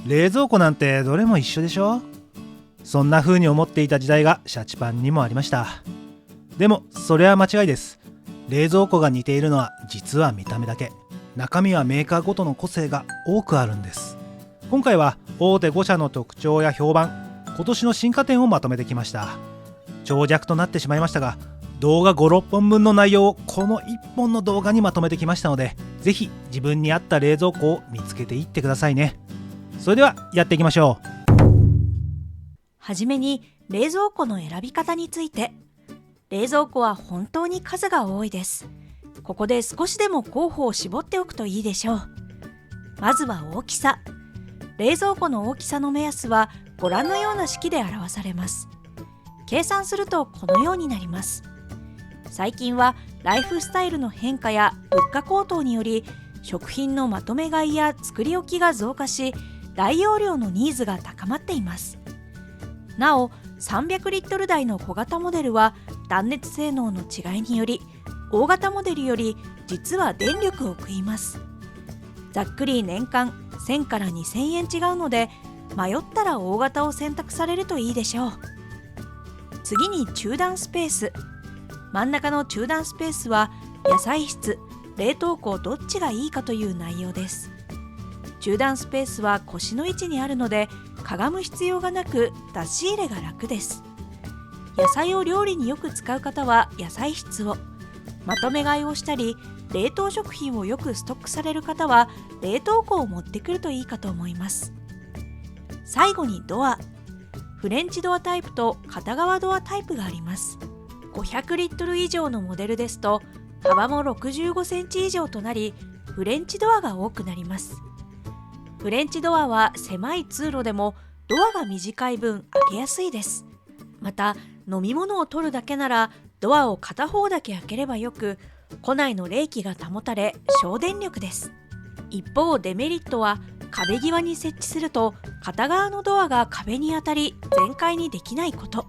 冷蔵庫なんてどれも一緒でしょ。そんな風に思っていた時代がシャチパンにもありました。でもそれは間違いです。冷蔵庫が似ているのは実は見た目だけ。中身はメーカーごとの個性が多くあるんです。今回は大手5社の特徴や評判、今年の進化点をまとめてきました。長尺となってしまいましたが、動画5、6本分の内容をこの1本の動画にまとめてきましたので、ぜひ自分に合った冷蔵庫を見つけていってくださいね。それではやっていきましょう。はじめに冷蔵庫の選び方について。冷蔵庫は本当に数が多いです。ここで少しでも候補を絞っておくといいでしょう。まずは大きさ。冷蔵庫の大きさの目安はご覧のような式で表されます。計算するとこのようになります。最近はライフスタイルの変化や物価高騰により食品のまとめ買いや作り置きが増加し、大容量のニーズが高まっています。なお300リットル台の小型モデルは断熱性能の違いにより大型モデルより実は電力を食います。ざっくり年間1000から2000円違うので、迷ったら大型を選択されるといいでしょう。次に中段スペース。真ん中の中段スペースは野菜室、冷凍庫どっちがいいかという内容です。中段スペースは腰の位置にあるのでかがむ必要がなく出し入れが楽です。野菜を料理によく使う方は野菜室を、まとめ買いをしたり冷凍食品をよくストックされる方は冷凍庫を持ってくるといいかと思います。最後にドア。フレンチドアタイプと片側ドアタイプがあります。500リットル以上のモデルですと幅も65センチ以上となり、フレンチドアが多くなります。フレンチドアは狭い通路でもドアが短い分開けやすいです。また飲み物を取るだけならドアを片方だけ開ければよく、庫内の冷気が保たれ省電力です。一方デメリットは壁際に設置すると片側のドアが壁に当たり全開にできないこと。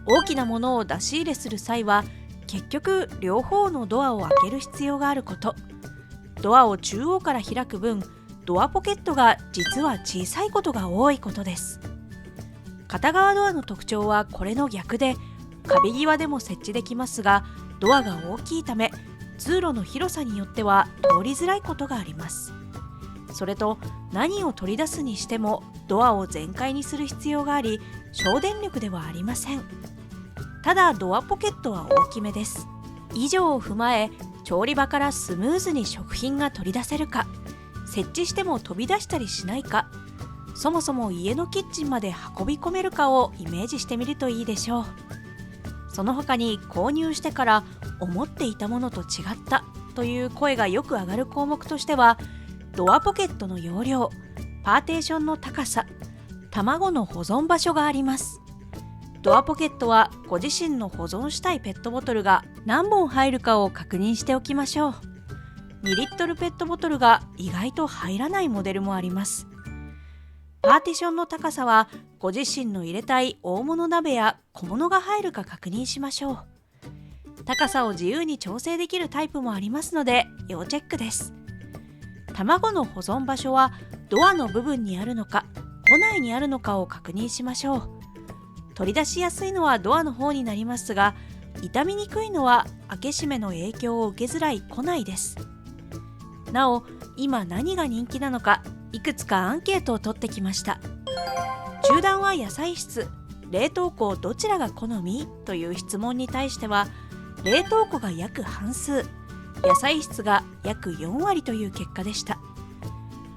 大きなものを出し入れする際は結局両方のドアを開ける必要があること。ドアを中央から開く分ドアポケットが実は小さいことが多いことです。片側ドアの特徴はこれの逆で、壁際でも設置できますがドアが大きいため通路の広さによっては通りづらいことがあります。それと何を取り出すにしてもドアを全開にする必要があり省電力ではありません。ただドアポケットは大きめです。以上を踏まえ調理場からスムーズに食品が取り出せるか、設置しても飛び出したりしないか、そもそも家のキッチンまで運び込めるかをイメージしてみるといいでしょう。その他に購入してから思っていたものと違ったという声がよく上がる項目としては、ドアポケットの容量、パーテーションの高さ、卵の保存場所があります。ドアポケットはご自身の保存したいペットボトルが何本入るかを確認しておきましょう。2リットルペットボトルが意外と入らないモデルもあります。パーティションの高さはご自身の入れたい大物鍋や小物が入るか確認しましょう。高さを自由に調整できるタイプもありますので要チェックです。卵の保存場所はドアの部分にあるのか庫内にあるのかを確認しましょう。取り出しやすいのはドアの方になりますが、傷みにくいのは開け閉めの影響を受けづらい庫内です。なお今何が人気なのかいくつかアンケートを取ってきました。中段は野菜室、冷凍庫どちらが好みという質問に対しては、冷凍庫が約半数、野菜室が約4割という結果でした。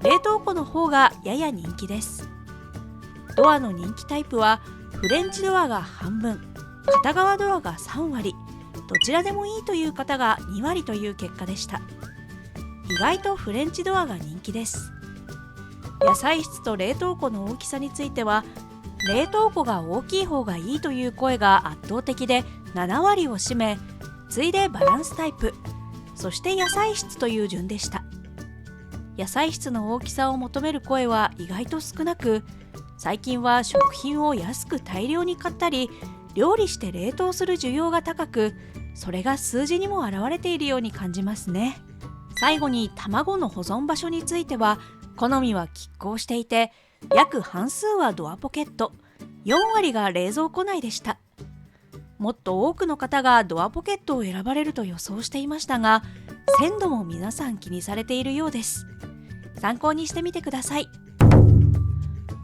冷凍庫の方がやや人気です。ドアの人気タイプはフレンチドアが半分、片側ドアが3割、どちらでもいいという方が2割という結果でした。意外とフレンチドアが人気です。野菜室と冷凍庫の大きさについては、冷凍庫が大きい方がいいという声が圧倒的で7割を占め、次いでバランスタイプ、そして野菜室という順でした。野菜室の大きさを求める声は意外と少なく、最近は食品を安く大量に買ったり料理して冷凍する需要が高く、それが数字にも表れているように感じますね。最後に卵の保存場所については、好みは拮抗していて、約半数はドアポケット、4割が冷蔵庫内でした。もっと多くの方がドアポケットを選ばれると予想していましたが、鮮度も皆さん気にされているようです。参考にしてみてください。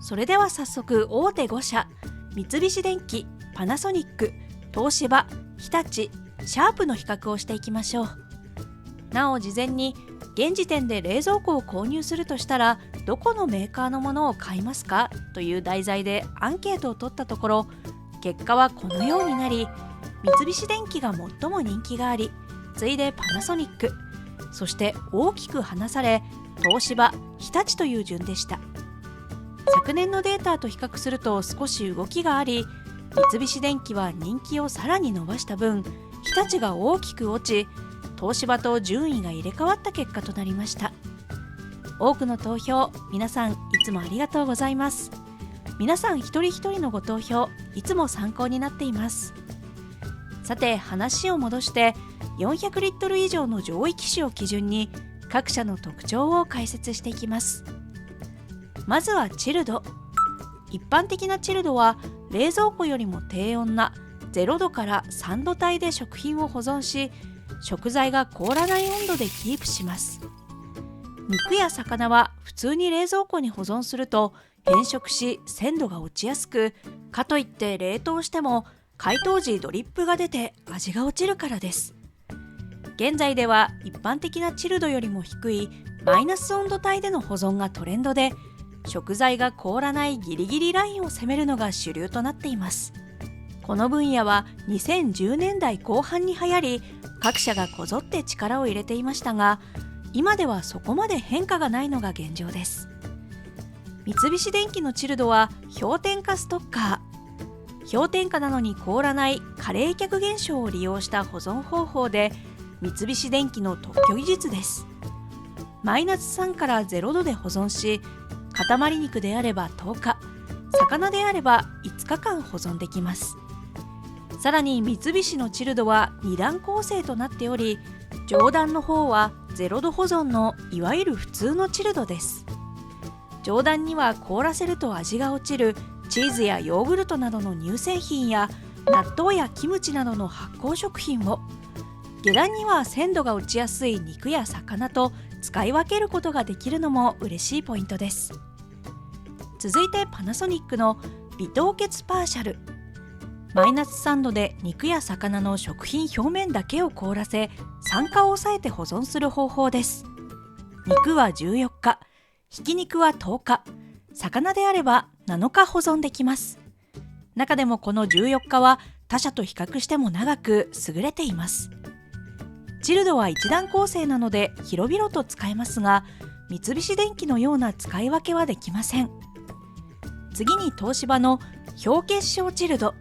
それでは早速、大手5社、三菱電機、パナソニック、東芝、日立、シャープの比較をしていきましょう。なお、事前に現時点で冷蔵庫を購入するとしたらどこのメーカーのものを買いますかという題材でアンケートを取ったところ、結果はこのようになり、三菱電機が最も人気があり、次いでパナソニック、そして大きく離され東芝、日立という順でした。昨年のデータと比較すると少し動きがあり、三菱電機は人気をさらに伸ばした分、日立が大きく落ち、東芝と順位が入れ替わった結果となりました。多くの投票、皆さんいつもありがとうございます。皆さん一人一人のご投票、いつも参考になっています。さて、話を戻して400リットル以上の上位機種を基準に各社の特徴を解説していきます。まずはチルド。一般的なチルドは冷蔵庫よりも低温な0度から3度帯で食品を保存し、食材が凍らない温度でキープします。肉や魚は普通に冷蔵庫に保存すると変色し鮮度が落ちやすく、かといって冷凍しても解凍時ドリップが出て味が落ちるからです。現在では一般的なチルドよりも低いマイナス温度帯での保存がトレンドで、食材が凍らないギリギリラインを攻めるのが主流となっています。この分野は2010年代後半に流行り、各社がこぞって力を入れていましたが、今ではそこまで変化がないのが現状です。三菱電機のチルドは氷点下ストッカー。氷点下なのに凍らない過冷却現象を利用した保存方法で、三菱電機の特許技術です。マイナス3から0度で保存し、塊肉であれば10日、魚であれば5日間保存できます。さらに三菱のチルドは2段構成となっており、上段の方は0度保存のいわゆる普通のチルドです。上段には凍らせると味が落ちるチーズやヨーグルトなどの乳製品や納豆やキムチなどの発酵食品を、下段には鮮度が落ちやすい肉や魚と使い分けることができるのも嬉しいポイントです。続いてパナソニックの微凍結パーシャル。マイナス3度で肉や魚の食品表面だけを凍らせ、酸化を抑えて保存する方法です。肉は14日、ひき肉は10日、魚であれば7日保存できます。中でもこの14日は他社と比較しても長く優れています。チルドは一段構成なので広々と使えますが、三菱電機のような使い分けはできません。次に東芝の氷結晶チルド。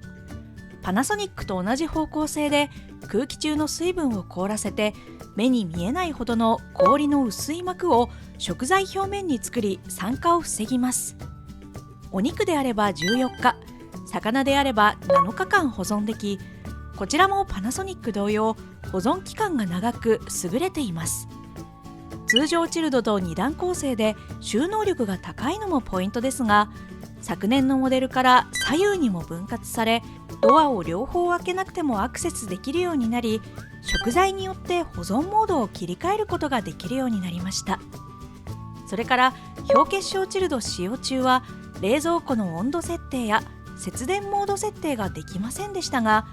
パナソニックと同じ方向性で空気中の水分を凍らせて、目に見えないほどの氷の薄い膜を食材表面に作り酸化を防ぎます。お肉であれば14日、魚であれば7日間保存でき、こちらもパナソニック同様保存期間が長く優れています。通常チルドと2段構成で収納力が高いのもポイントですが、昨年のモデルから左右にも分割され、ドアを両方開けなくてもアクセスできるようになり、食材によって保存モードを切り替えることができるようになりました。それから氷結晶チルド使用中は冷蔵庫の温度設定や節電モード設定ができませんでしたが、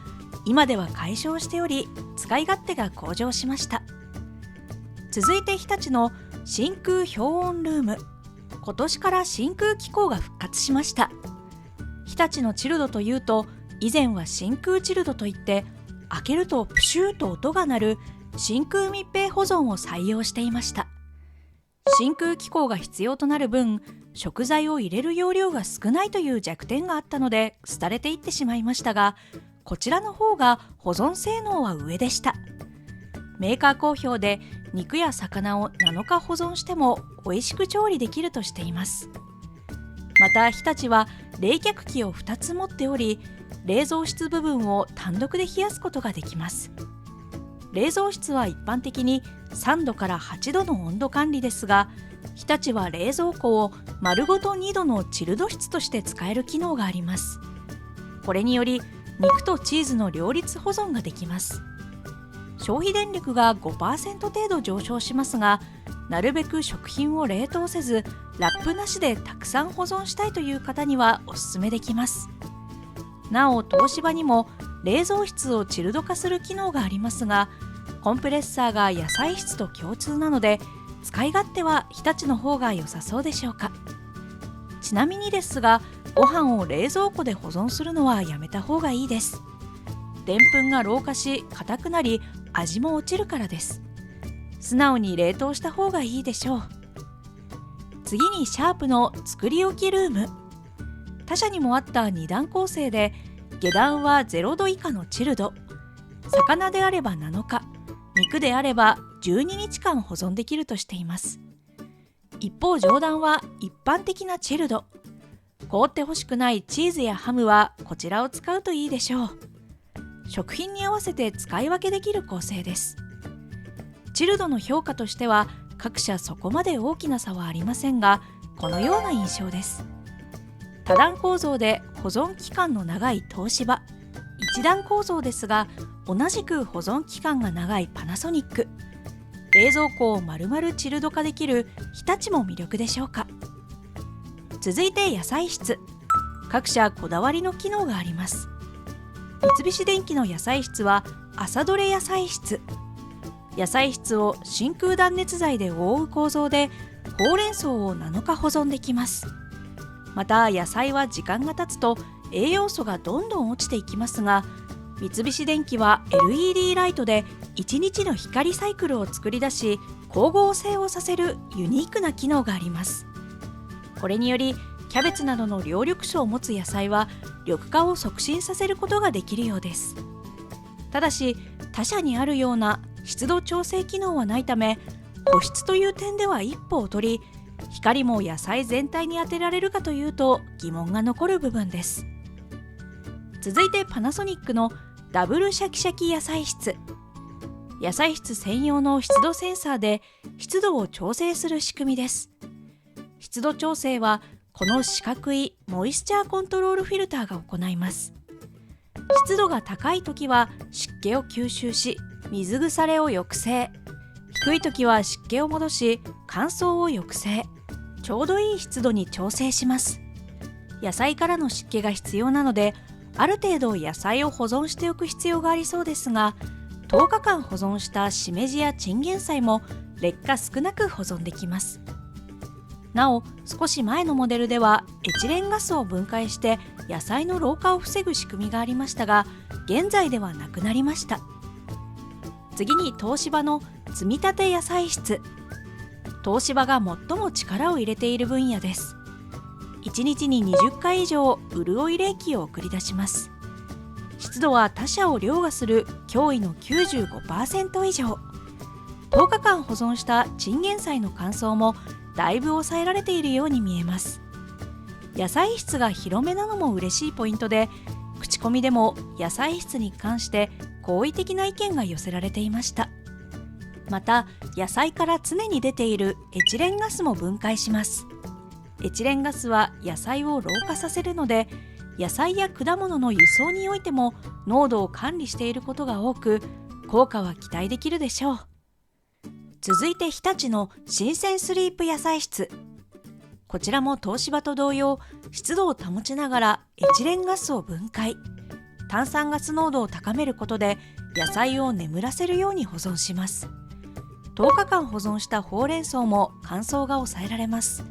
今では解消しており使い勝手が向上しました。続いて日立の真空氷温ルーム。今年から真空機構が復活しました。日立のチルドというと、以前は真空チルドといって開けるとプシューと音が鳴る真空密閉保存を採用していました。真空機構が必要となる分、食材を入れる容量が少ないという弱点があったので廃れていってしまいましたが、こちらの方が保存性能は上でした。メーカー好評で肉や魚を7日保存しても美味しく調理できるとしています。また日立は冷却器を2つ持っており、冷蔵室部分を単独で冷やすことができます。冷蔵室は一般的に3度から8度の温度管理ですが、日立は冷蔵庫を丸ごと2度のチルド室として使える機能があります。これにより肉とチーズの両立保存ができます。消費電力が 5% 程度上昇しますが、なるべく食品を冷凍せずラップなしでたくさん保存したいという方にはおすすめできます。なお東芝にも冷蔵室をチルド化する機能がありますが、コンプレッサーが野菜室と共通なので使い勝手は日立の方が良さそうでしょうか。ちなみにですが、ご飯を冷蔵庫で保存するのはやめた方がいいです。でんぷんが老化し硬くなり味も落ちるからです。素直に冷凍した方がいいでしょう。次にシャープの作り置きルーム。他社にもあった2段構成で、下段は0度以下のチルド、魚であれば7日、肉であれば12日間保存できるとしています。一方上段は一般的なチルド、凍ってほしくないチーズやハムはこちらを使うといいでしょう。食品に合わせて使い分けできる構成です。チルドの評価としては各社そこまで大きな差はありませんが、このような印象です。多段構造で保存期間の長い東芝、一段構造ですが同じく保存期間が長いパナソニック、冷蔵庫を丸々チルド化できる日立も魅力でしょうか。続いて野菜室。各社こだわりの機能があります。三菱電機の野菜室は朝どれ野菜室。野菜室を真空断熱材で覆う構造で、ほうれん草を7日保存できます。また野菜は時間が経つと栄養素がどんどん落ちていきますが、三菱電機は LED ライトで1日の光サイクルを作り出し、光合成をさせるユニークな機能があります。これによりキャベツなどの葉緑素を持つ野菜は緑化を促進させることができるようです。ただし他社にあるような湿度調整機能はないため、保湿という点では一歩を取り、光も野菜全体に当てられるかというと疑問が残る部分です。続いてパナソニックのダブルシャキシャキ野菜室。野菜室専用の湿度センサーで湿度を調整する仕組みです。湿度調整はこの四角いモイスチャーコントロールフィルターが行います。湿度が高い時は湿気を吸収し水腐れを抑制、低い時は湿気を戻し乾燥を抑制、ちょうどいい湿度に調整します。野菜からの湿気が必要なので、ある程度野菜を保存しておく必要がありそうですが、10日間保存したしめじやチンゲン菜も劣化少なく保存できます。なお少し前のモデルではエチレンガスを分解して野菜の老化を防ぐ仕組みがありましたが、現在ではなくなりました。次に東芝の積み立て野菜室。東芝が最も力を入れている分野です。1日に20回以上潤い冷気を送り出します。湿度は他社を凌駕する驚異の 95% 以上。10日間保存したチンゲン菜の乾燥もだいぶ抑えられているように見えます。野菜室が広めなのも嬉しいポイントで、口コミでも野菜室に関して好意的な意見が寄せられていました。また野菜から常に出ているエチレンガスも分解します。エチレンガスは野菜を老化させるので、野菜や果物の輸送においても濃度を管理していることが多く、効果は期待できるでしょう。続いて日立の新鮮スリープ野菜室。こちらも東芝と同様、湿度を保ちながらエチレンガスを分解、炭酸ガス濃度を高めることで野菜を眠らせるように保存します。10日間保存したほうれん草も乾燥が抑えられます。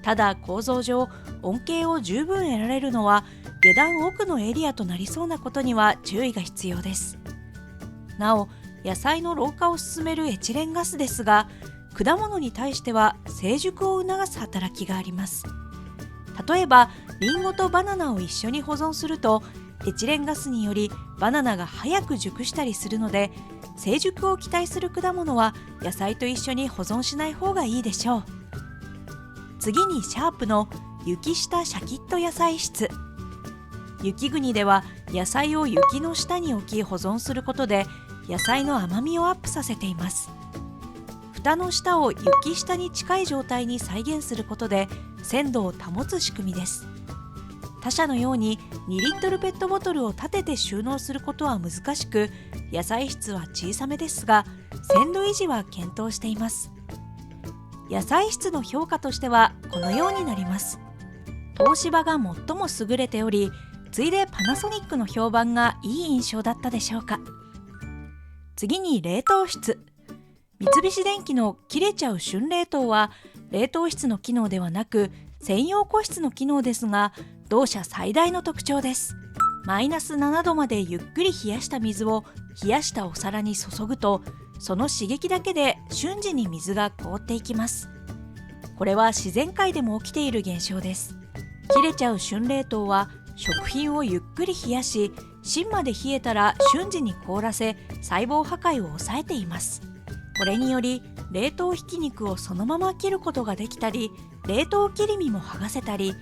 ただ構造上、恩恵を十分得られるのは下段奥のエリアとなりそうなことには注意が必要です。なお野菜の老化を進めるエチレンガスですが、果物に対しては成熟を促す働きがあります。例えばリンゴとバナナを一緒に保存すると、エチレンガスによりバナナが早く熟したりするので、成熟を期待する果物は野菜と一緒に保存しない方がいいでしょう。次にシャープの雪下シャキッと野菜室。雪国では野菜を雪の下に置き保存することで野菜の甘みをアップさせています。蓋の下を雪下に近い状態に再現することで鮮度を保つ仕組みです。他社のように2リットルペットボトルを立てて収納することは難しく、野菜室は小さめですが鮮度維持は検討しています。野菜室の評価としてはこのようになります。東芝が最も優れており、次いでパナソニックの評判がいい印象だったでしょうか。次に冷凍室。三菱電機の切れちゃう旬冷凍は冷凍室の機能ではなく専用個室の機能ですが、同社最大の特徴です。マイナス7度までゆっくり冷やした水を冷やしたお皿に注ぐと、その刺激だけで瞬時に水が凍っていきます。これは自然界でも起きている現象です。切れちゃう旬冷凍は食品をゆっくり冷やし、芯まで冷えたら瞬時に凍らせ細胞破壊を抑えています。これにより冷凍ひき肉をそのまま切ることができたり、冷凍切り身も剥がせたり、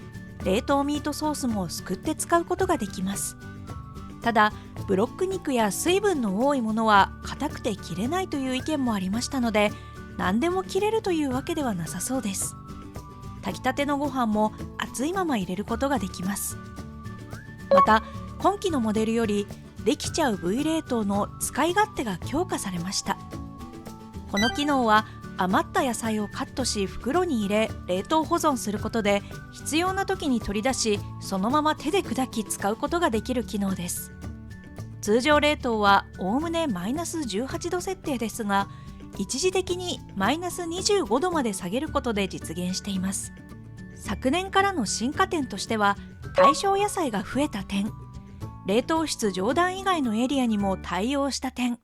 冷凍ミートソースもすくって使うことができます。ただブロック肉や水分の多いものは硬くて切れないという意見もありましたので、何でも切れるというわけではなさそうです。炊きたてのご飯も熱いまま入れることができます。また今期のモデルよりできちゃう V 冷凍の使い勝手が強化されました。この機能は余った野菜をカットし袋に入れ冷凍保存することで、必要な時に取り出しそのまま手で砕き使うことができる機能です。通常冷凍はおおむねマイナス18度設定ですが、一時的にマイナス25度まで下げることで実現しています。昨年からの進化点としては、対象野菜が増えた点、冷凍室上段以外のエリアにも対応した点、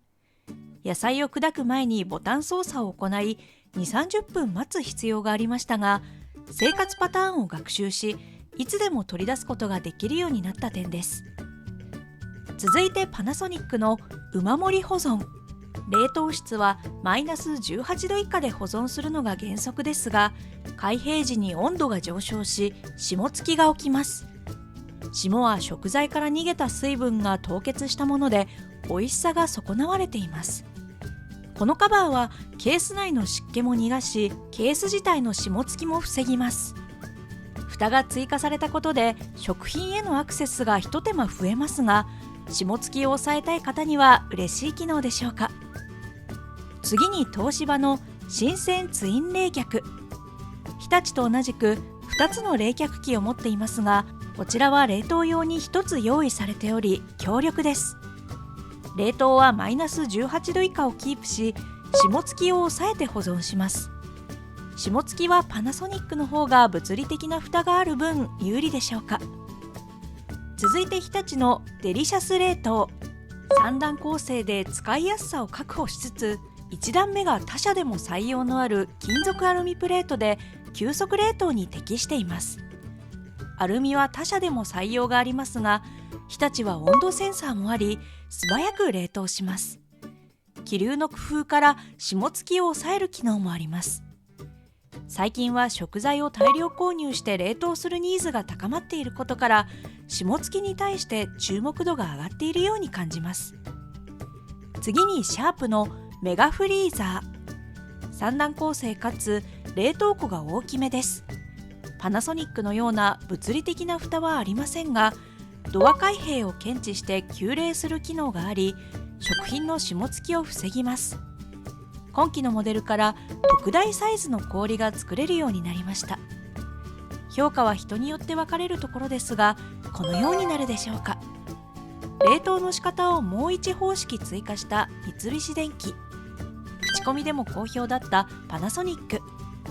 野菜を砕く前にボタン操作を行い 2,30 分待つ必要がありましたが、生活パターンを学習しいつでも取り出すことができるようになった点です。続いてパナソニックの馬盛り保存。冷凍室はマイナス18度以下で保存するのが原則ですが、開閉時に温度が上昇し霜付きが起きます。霜は食材から逃げた水分が凍結したもので、美味しさが損なわれています。このカバーはケース内の湿気も逃がし、ケース自体の霜付きも防ぎます。蓋が追加されたことで食品へのアクセスが一手間増えますが、霜付きを抑えたい方には嬉しい機能でしょうか。次に東芝の新鮮ツイン冷却。日立と同じく2つの冷却機を持っていますが、こちらは冷凍用に1つ用意されており強力です。冷凍はマイナス18度以下をキープし、霜付きを抑えて保存します。霜付きはパナソニックの方が物理的な蓋がある分有利でしょうか。続いて日立のデリシャス冷凍。3段構成で使いやすさを確保しつつ、1段目が他社でも採用のある金属アルミプレートで急速冷凍に適しています。アルミは他社でも採用がありますが、日立は温度センサーもあり素早く冷凍します。気流の工夫から霜付きを抑える機能もあります。最近は食材を大量購入して冷凍するニーズが高まっていることから、霜付きに対して注目度が上がっているように感じます。次にシャープのメガフリーザー。3段構成かつ冷凍庫が大きめです。パナソニックのような物理的な蓋はありませんが、ドア開閉を検知して急冷する機能があり、食品の霜付きを防ぎます。今期のモデルから特大サイズの氷が作れるようになりました。評価は人によって分かれるところですが、このようになるでしょうか。冷凍の仕方をもう1方式追加した三菱電機。口コミでも好評だったパナソニック。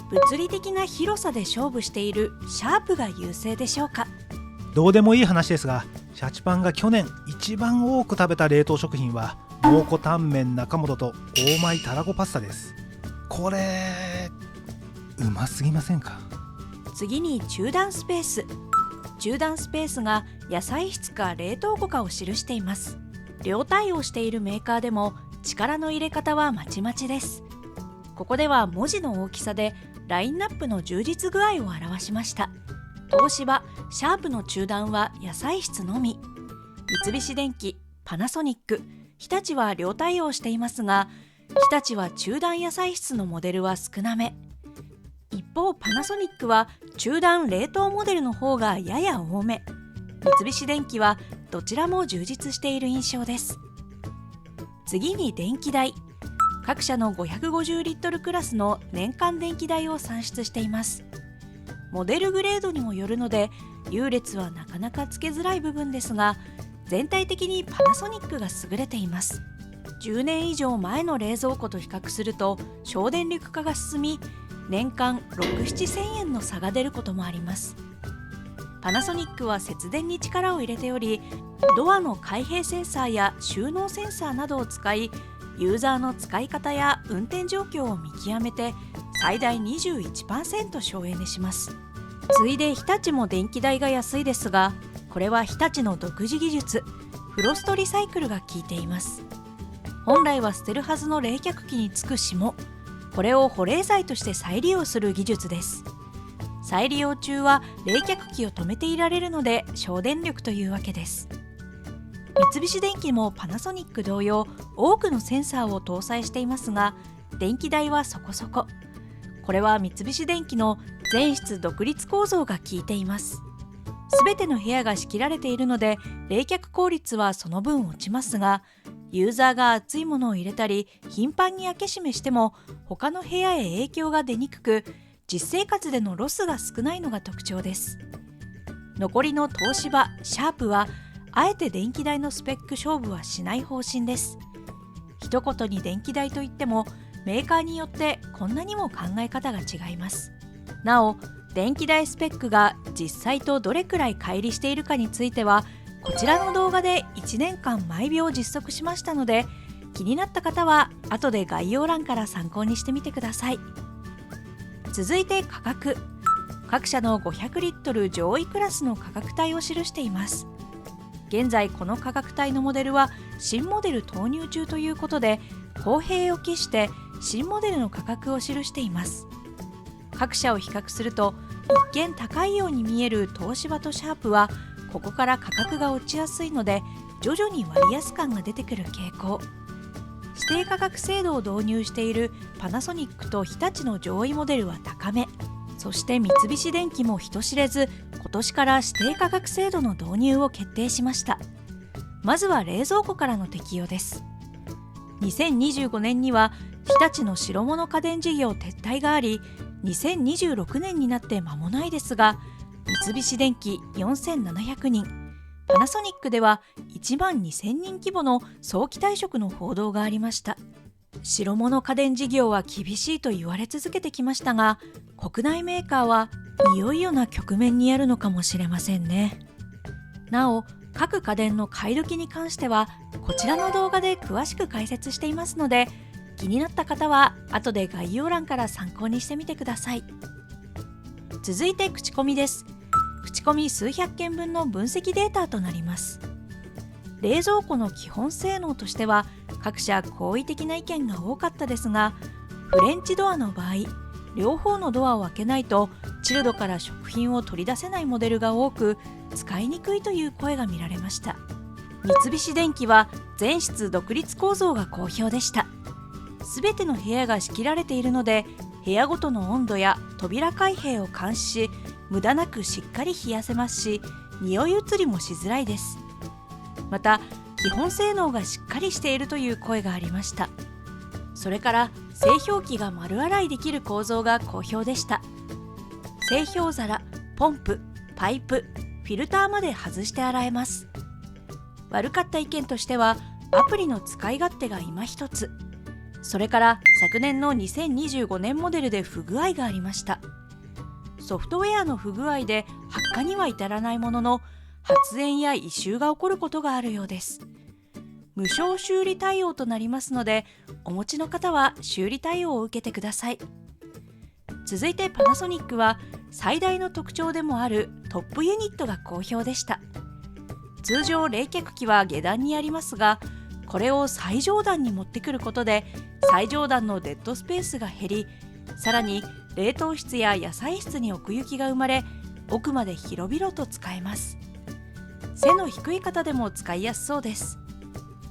物理的な広さで勝負しているシャープが優勢でしょうか。どうでもいい話ですが、シャチパンが去年一番多く食べた冷凍食品は蒙古タンメン中本とオーマイたらこパスタです。これうますぎませんか。次に中段スペース。中段スペースが野菜室か冷凍庫かを記しています。両対応しているメーカーでも力の入れ方はまちまちです。ここでは文字の大きさでラインナップの充実具合を表しました。東芝、シャープの中段は野菜室のみ。三菱電機、パナソニック、日立は両対応していますが、日立は中段野菜室のモデルは少なめ。一方パナソニックは中段冷凍モデルの方がやや多め。三菱電機はどちらも充実している印象です。次に電気代。各社の550リットルクラスの年間電気代を算出しています。モデルグレードにもよるので優劣はなかなかつけづらい部分ですが、全体的にパナソニックが優れています。10年以上前の冷蔵庫と比較すると省電力化が進み、年間6、7千円の差が出ることもあります。パナソニックは節電に力を入れており、ドアの開閉センサーや収納センサーなどを使い、ユーザーの使い方や運転状況を見極めて最大 21% 省エネします。次いで日立も電気代が安いですが、これは日立の独自技術フロストリサイクルが効いています。本来は捨てるはずの冷却器につく霜、これを保冷剤として再利用する技術です。再利用中は冷却器を止めていられるので省電力というわけです。三菱電機もパナソニック同様多くのセンサーを搭載していますが、電気代はそこそこ。これは三菱電機の全室独立構造が効いています。すべての部屋が仕切られているので冷却効率はその分落ちますが、ユーザーが熱いものを入れたり頻繁に開け閉めしても他の部屋へ影響が出にくく、実生活でのロスが少ないのが特徴です。残りの東芝、シャープはあえて電気代のスペック勝負はしない方針です。一言に電気代といってもメーカーによってこんなにも考え方が違います。なお、電気代スペックが実際とどれくらい乖離しているかについては、こちらの動画で1年間毎秒実測しましたので、気になった方は後で概要欄から参考にしてみてください。続いて価格。各社の500リットル上位クラスの価格帯を記しています。現在この価格帯のモデルは新モデル投入中ということで、公平を期して新モデルの価格を記しています。各社を比較すると一見高いように見える東芝とシャープはここから価格が落ちやすいので、徐々に割安感が出てくる傾向。指定価格制度を導入しているパナソニックと日立の上位モデルは高め。そして三菱電機も人知れず今年から指定価格制度の導入を決定しました。まずは冷蔵庫からの適用です。2025年には日立の白物家電事業撤退があり、2026年になって間もないですが、三菱電機4700人、パナソニックでは1万2000人規模の早期退職の報道がありました。白物家電事業は厳しいと言われ続けてきましたが、国内メーカーはいよいよな局面にあるのかもしれませんね。なお、各家電の買い時に関してはこちらの動画で詳しく解説していますので、気になった方は後で概要欄から参考にしてみてください。続いて口コミです。口コミ数百件分の分析データとなります。冷蔵庫の基本性能としては各社好意的な意見が多かったですが、フレンチドアの場合、両方のドアを開けないとチルドから食品を取り出せないモデルが多く、使いにくいという声が見られました。三菱電機は全室独立構造が好評でした。すべての部屋が仕切られているので、部屋ごとの温度や扉開閉を監視し、無駄なくしっかり冷やせますし、匂い移りもしづらいです。また基本性能がしっかりしているという声がありました。それから製氷機が丸洗いできる構造が好評でした。製氷皿、ポンプ、パイプ、フィルターまで外して洗えます。悪かった意見としてはアプリの使い勝手が今一つ。それから昨年の2025年モデルで不具合がありました。ソフトウェアの不具合で発火には至らないものの、発煙や異臭が起こることがあるようです。無償修理対応となりますので、お持ちの方は修理対応を受けてください。続いてパナソニックは最大の特徴でもあるトップユニットが好評でした。通常冷却器は下段にありますが、これを最上段に持ってくることで最上段のデッドスペースが減り、さらに冷凍室や野菜室に奥行きが生まれ、奥まで広々と使えます。背の低い方でも使いやすそうです。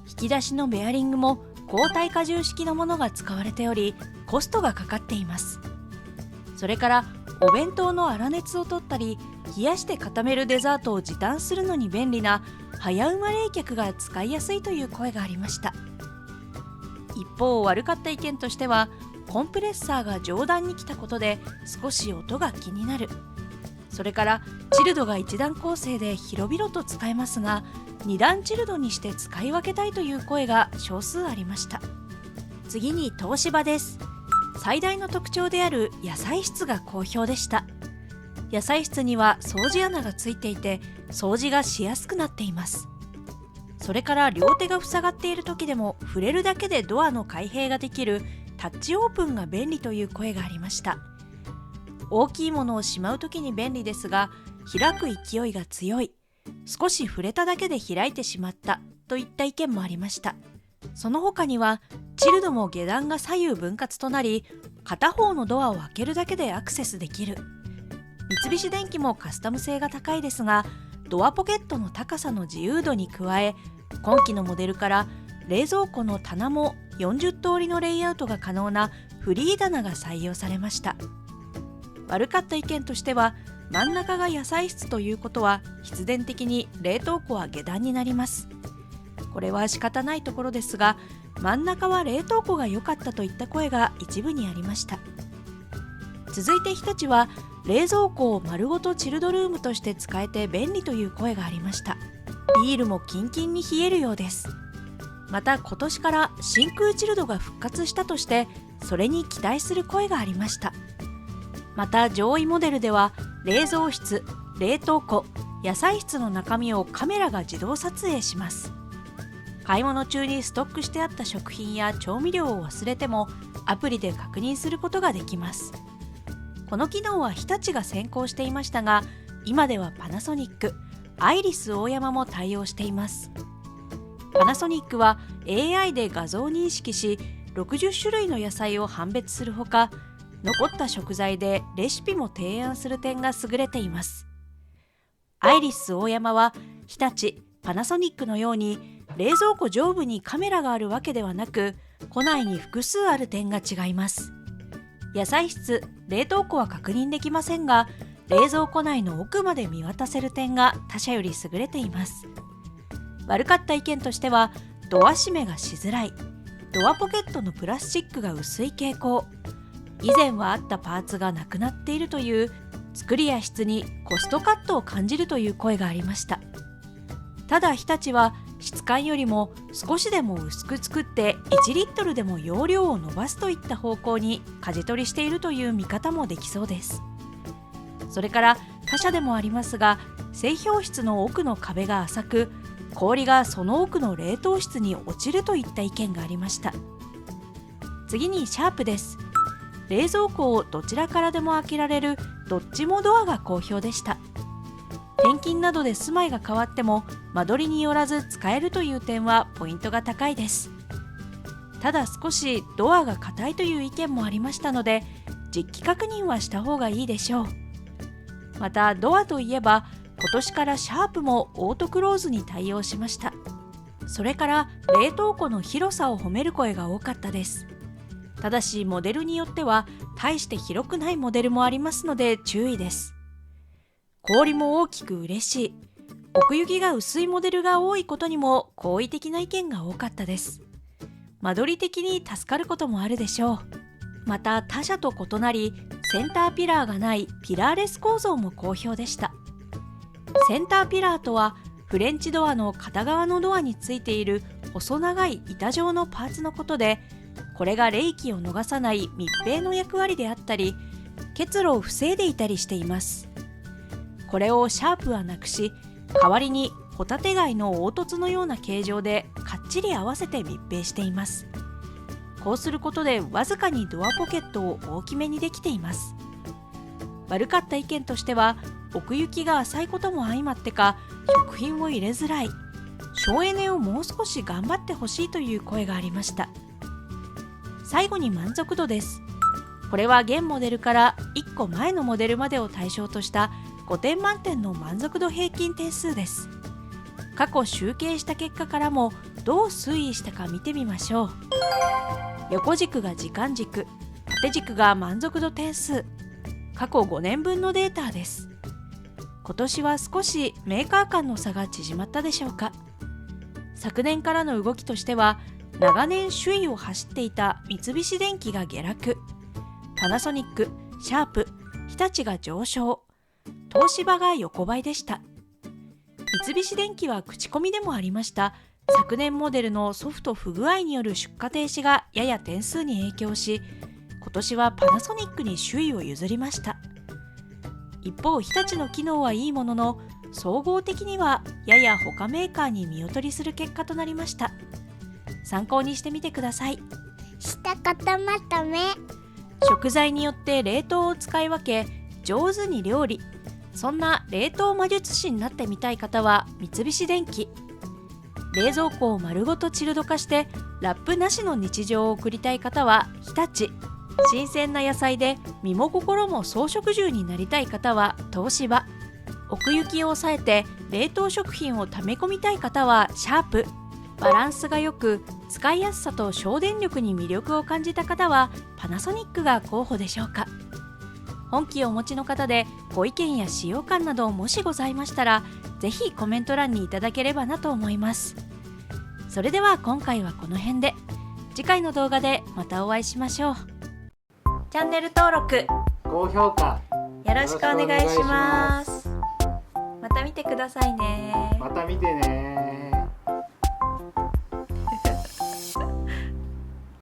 引き出しのベアリングも高耐荷重式のものが使われており、コストがかかっています。それからお弁当の粗熱を取ったり、冷やして固めるデザートを時短するのに便利な早生ま冷却が使いやすいという声がありました。一方、悪かった意見としては、コンプレッサーが上段に来たことで少し音が気になる、それからチルドが1段構成で広々と使えますが、2段チルドにして使い分けたいという声が少数ありました。次に東芝です。最大の特徴である野菜室が好評でした。野菜室には掃除穴がついていて、掃除がしやすくなっています。それから両手が塞がっている時でも触れるだけでドアの開閉ができるタッチオープンが便利という声がありました。大きいものをしまう時に便利ですが、開く勢いが強い、少し触れただけで開いてしまったといった意見もありました。その他にはチルドも下段が左右分割となり、片方のドアを開けるだけでアクセスできる。三菱電機もカスタム性が高いですが、ドアポケットの高さの自由度に加え、今期のモデルから冷蔵庫の棚も40通りのレイアウトが可能なフリー棚が採用されました。悪かった意見としては、真ん中が野菜室ということは必然的に冷凍庫は下段になります。これは仕方ないところですが、真ん中は冷凍庫が良かったといった声が一部にありました。続いて日立は、冷蔵庫を丸ごとチルドルームとして使えて便利という声がありました。ビールもキンキンに冷えるようです。また今年から真空チルドが復活したとして、それに期待する声がありました。また上位モデルでは、冷蔵室、冷凍庫、野菜室の中身をカメラが自動撮影します。買い物中にストックしてあった食品や調味料を忘れてもアプリで確認することができます。この機能は日立が先行していましたが、今ではパナソニック、アイリスオーヤマも対応しています。パナソニックは AI で画像認識し、60種類の野菜を判別するほか、残った食材でレシピも提案する点が優れています。アイリスオーヤマは日立、パナソニックのように冷蔵庫上部にカメラがあるわけではなく、庫内に複数ある点が違います。野菜室、冷凍庫は確認できませんが、冷蔵庫内の奥まで見渡せる点が他社より優れています。悪かった意見としては、ドア閉めがしづらい、ドアポケットのプラスチックが薄い傾向、以前はあったパーツがなくなっているという、作りや質にコストカットを感じるという声がありました。ただ日立は質感よりも少しでも薄く作って1リットルでも容量を伸ばすといった方向に舵取りしているという見方もできそうです。それから他社でもありますが、製氷室の奥の壁が浅く、氷がその奥の冷凍室に落ちるといった意見がありました。次にシャープです。冷蔵庫をどちらからでも開けられるどっちもドアが好評でした。転勤などで住まいが変わっても間取りによらず使えるという点はポイントが高いです。ただ少しドアが硬いという意見もありましたので、実機確認はした方がいいでしょう。またドアといえば、今年からシャープもオートクローズに対応しました。それから冷凍庫の広さを褒める声が多かったです。ただしモデルによっては大して広くないモデルもありますので注意です。氷も大きく嬉しい、奥行きが薄いモデルが多いことにも好意的な意見が多かったです。間取り的に助かることもあるでしょう。また他社と異なり、センターピラーがないピラーレス構造も好評でした。センターピラーとは、フレンチドアの片側のドアについている細長い板状のパーツのことで、これが冷気を逃さない密閉の役割であったり、結露を防いでいたりしています。これをシャープはなくし、代わりにホタテ貝の凹凸のような形状でかっちり合わせて密閉しています。こうすることでわずかにドアポケットを大きめにできています。悪かった意見としては、奥行きが浅いことも相まってか、食品を入れづらい、省エネをもう少し頑張ってほしいという声がありました。最後に満足度です。これは現モデルから1個前のモデルまでを対象とした5点満点の満足度平均点数です。過去集計した結果からもどう推移したか見てみましょう。横軸が時間軸、縦軸が満足度点数、過去5年分のデータです。今年は少しメーカー間の差が縮まったでしょうか。昨年からの動きとしては、長年首位を走っていた三菱電機が下落、パナソニック、シャープ、日立が上昇、東芝が横ばいでした。三菱電機は口コミでもありました昨年モデルのソフト不具合による出荷停止がやや点数に影響し、今年はパナソニックに首位を譲りました。一方、日立の機能はいいものの、総合的にはやや他メーカーに見劣りする結果となりました。参考にしてみてください。下方まとめ。食材によって冷凍を使い分け、上手に料理、そんな冷凍魔術師になってみたい方は三菱電機。冷蔵庫を丸ごとチルド化してラップなしの日常を送りたい方は日立。新鮮な野菜で身も心も草食獣になりたい方は東芝。奥行きを抑えて冷凍食品を溜め込みたい方はシャープ。バランスが良く使いやすさと省電力に魅力を感じた方はパナソニックが候補でしょうか。本機をお持ちの方でご意見や使用感などもしございましたら、ぜひコメント欄にいただければなと思います。それでは今回はこの辺で、次回の動画でまたお会いしましょう。チャンネル登録、高評価よろしくお願いします。また見てくださいね。また見てね。